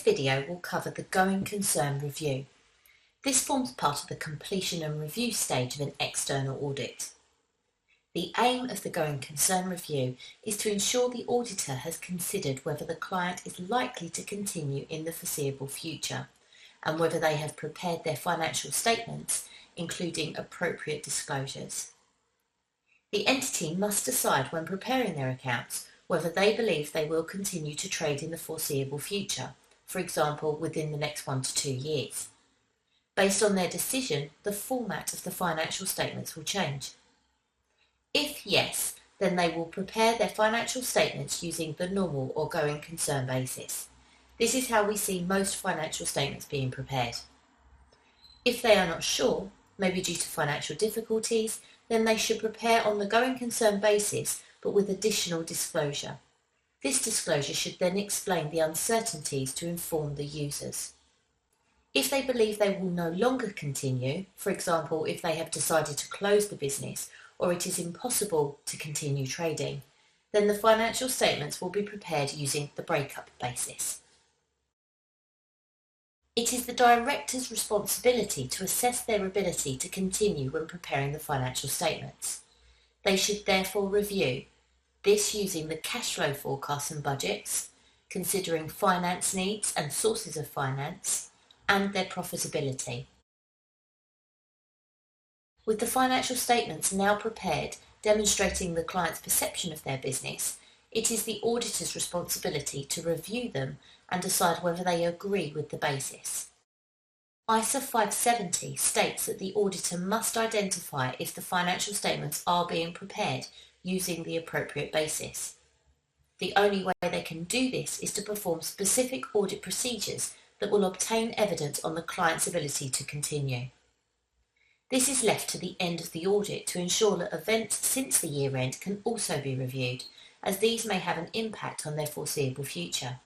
video will cover the going concern review. This forms part of the completion and review stage of an external audit. The aim of the going concern review is to ensure the auditor has considered whether the client is likely to continue in the foreseeable future and whether they have prepared their financial statements, including appropriate disclosures. The entity must decide when preparing their accounts whether they believe they will continue to trade in the foreseeable future, for example within the next 1 to 2 years. Based on their decision, the format of the financial statements will change. If yes, then they will prepare their financial statements using the normal or going concern basis. This is how we see most financial statements being prepared. If they are not sure, maybe due to financial difficulties, then they should prepare on the going concern basis but with additional disclosure. This disclosure should then explain the uncertainties to inform the users. If they believe they will no longer continue, for example if they have decided to close the business or it is impossible to continue trading, then the financial statements will be prepared using the breakup basis. It is the director's responsibility to assess their ability to continue when preparing the financial statements. They should therefore review this using the cash flow forecasts and budgets, considering finance needs and sources of finance, and their profitability. With the financial statements now prepared demonstrating the client's perception of their business, it is the auditor's responsibility to review them and decide whether they agree with the basis. ISA 570 states that the auditor must identify if the financial statements are being prepared using the appropriate basis. The only way they can do this is to perform specific audit procedures that will obtain evidence on the client's ability to continue. This is left to the end of the audit to ensure that events since the year end can also be reviewed, as these may have an impact on their foreseeable future.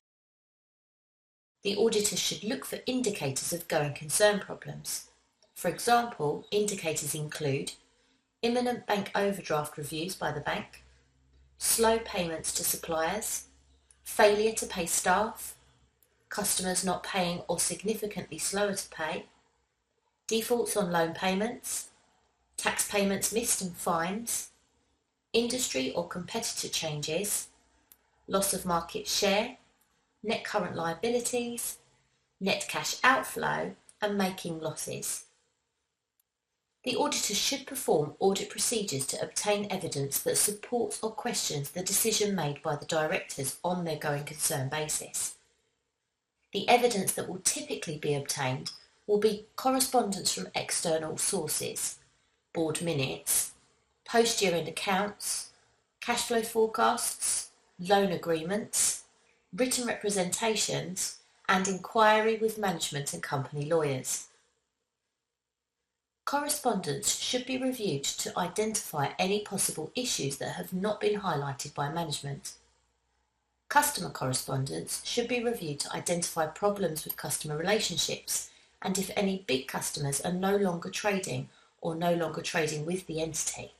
The auditor should look for indicators of going concern problems. For example, indicators include imminent bank overdraft reviews by the bank, slow payments to suppliers, failure to pay staff, customers not paying or significantly slower to pay, defaults on loan payments, tax payments missed and fines, industry or competitor changes, loss of market share, net current liabilities, net cash outflow, and making losses. The auditor should perform audit procedures to obtain evidence that supports or questions the decision made by the directors on their going concern basis. The evidence that will typically be obtained will be correspondence from external sources, board minutes, post-year-end accounts, cash flow forecasts, loan agreements, written representations, and inquiry with management and company lawyers. Correspondence should be reviewed to identify any possible issues that have not been highlighted by management. Customer correspondence should be reviewed to identify problems with customer relationships and if any big customers are no longer trading or no longer trading with the entity.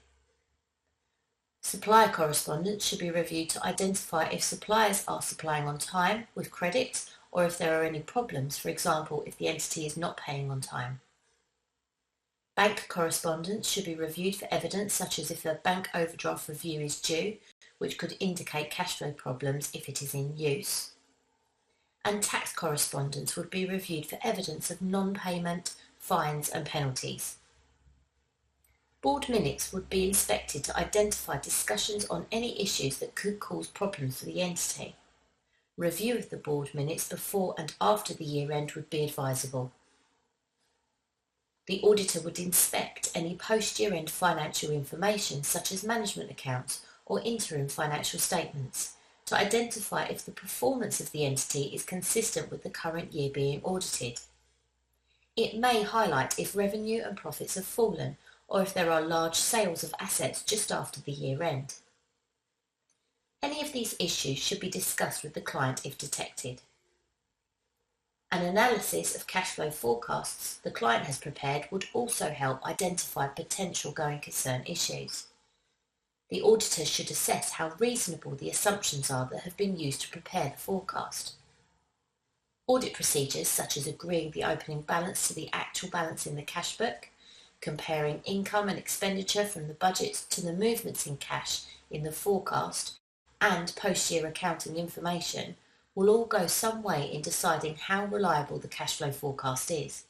Supplier correspondence should be reviewed to identify if suppliers are supplying on time with credit or if there are any problems, for example if the entity is not paying on time. Bank correspondence should be reviewed for evidence such as if a bank overdraft review is due, which could indicate cash flow problems if it is in use. And tax correspondence would be reviewed for evidence of non-payment, fines and penalties. Board minutes would be inspected to identify discussions on any issues that could cause problems for the entity. Review of the board minutes before and after the year end would be advisable. The auditor would inspect any post-year end financial information such as management accounts or interim financial statements to identify if the performance of the entity is consistent with the current year being audited. It may highlight if revenue and profits have fallen or if there are large sales of assets just after the year end. Any of these issues should be discussed with the client if detected. An analysis of cash flow forecasts the client has prepared would also help identify potential going concern issues. The auditor should assess how reasonable the assumptions are that have been used to prepare the forecast. Audit procedures such as agreeing the opening balance to the actual balance in the cash book, comparing income and expenditure from the budget to the movements in cash in the forecast, and post-year accounting information will all go some way in deciding how reliable the cash flow forecast is.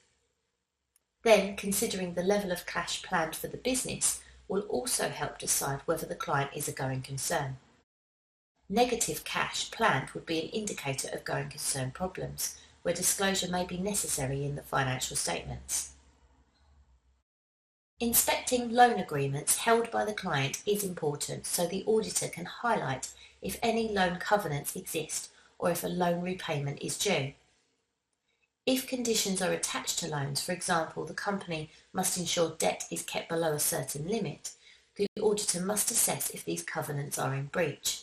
Then, considering the level of cash planned for the business will also help decide whether the client is a going concern. Negative cash planned would be an indicator of going concern problems, where disclosure may be necessary in the financial statements. Inspecting loan agreements held by the client is important so the auditor can highlight if any loan covenants exist or if a loan repayment is due. If conditions are attached to loans, for example, the company must ensure debt is kept below a certain limit, the auditor must assess if these covenants are in breach.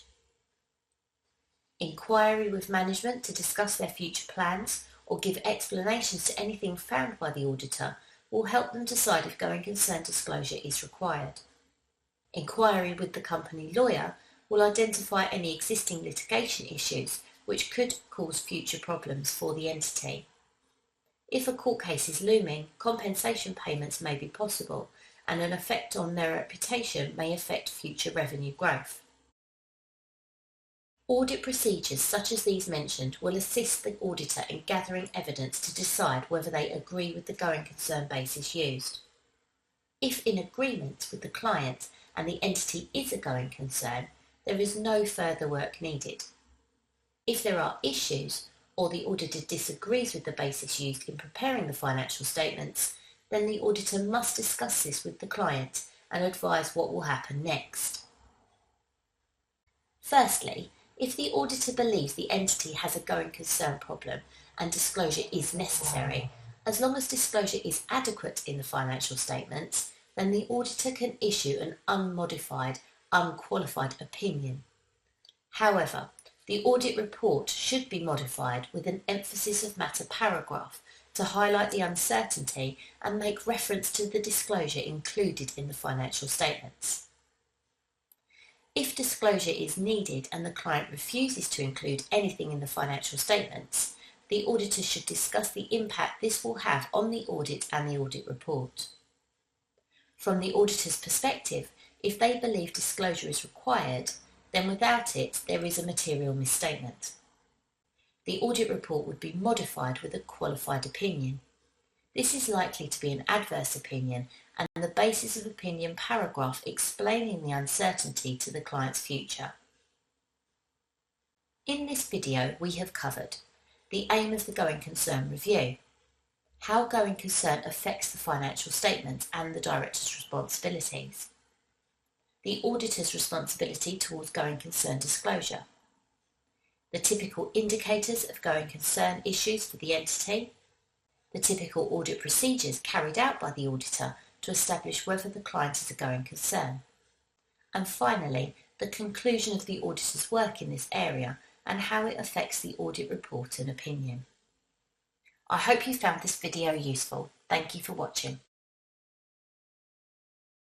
Inquiry with management to discuss their future plans or give explanations to anything found by the auditor will help them decide if going concern disclosure is required. Inquiry with the company lawyer will identify any existing litigation issues which could cause future problems for the entity. If a court case is looming, compensation payments may be possible, and an effect on their reputation may affect future revenue growth. Audit procedures such as these mentioned will assist the auditor in gathering evidence to decide whether they agree with the going concern basis used. If in agreement with the client and the entity is a going concern, there is no further work needed. If there are issues, or the auditor disagrees with the basis used in preparing the financial statements, then the auditor must discuss this with the client and advise what will happen next. Firstly, if the auditor believes the entity has a going concern problem and disclosure is necessary, as long as disclosure is adequate in the financial statements, then the auditor can issue an unmodified, unqualified opinion. However, the audit report should be modified with an emphasis of matter paragraph to highlight the uncertainty and make reference to the disclosure included in the financial statements. If disclosure is needed and the client refuses to include anything in the financial statements, the auditor should discuss the impact this will have on the audit and the audit report. From the auditor's perspective, if they believe disclosure is required, then without it there is a material misstatement. The audit report would be modified with a qualified opinion. This is likely to be an adverse opinion and the basis of opinion paragraph explaining the uncertainty to the client's future. In this video we have covered the aim of the going concern review, how going concern affects the financial statements and the director's responsibilities, the auditor's responsibility towards going concern disclosure, the typical indicators of going concern issues for the entity, the typical audit procedures carried out by the auditor to establish whether the client is a going concern, and finally, the conclusion of the auditor's work in this area and how it affects the audit report and opinion. I hope you found this video useful. Thank you for watching.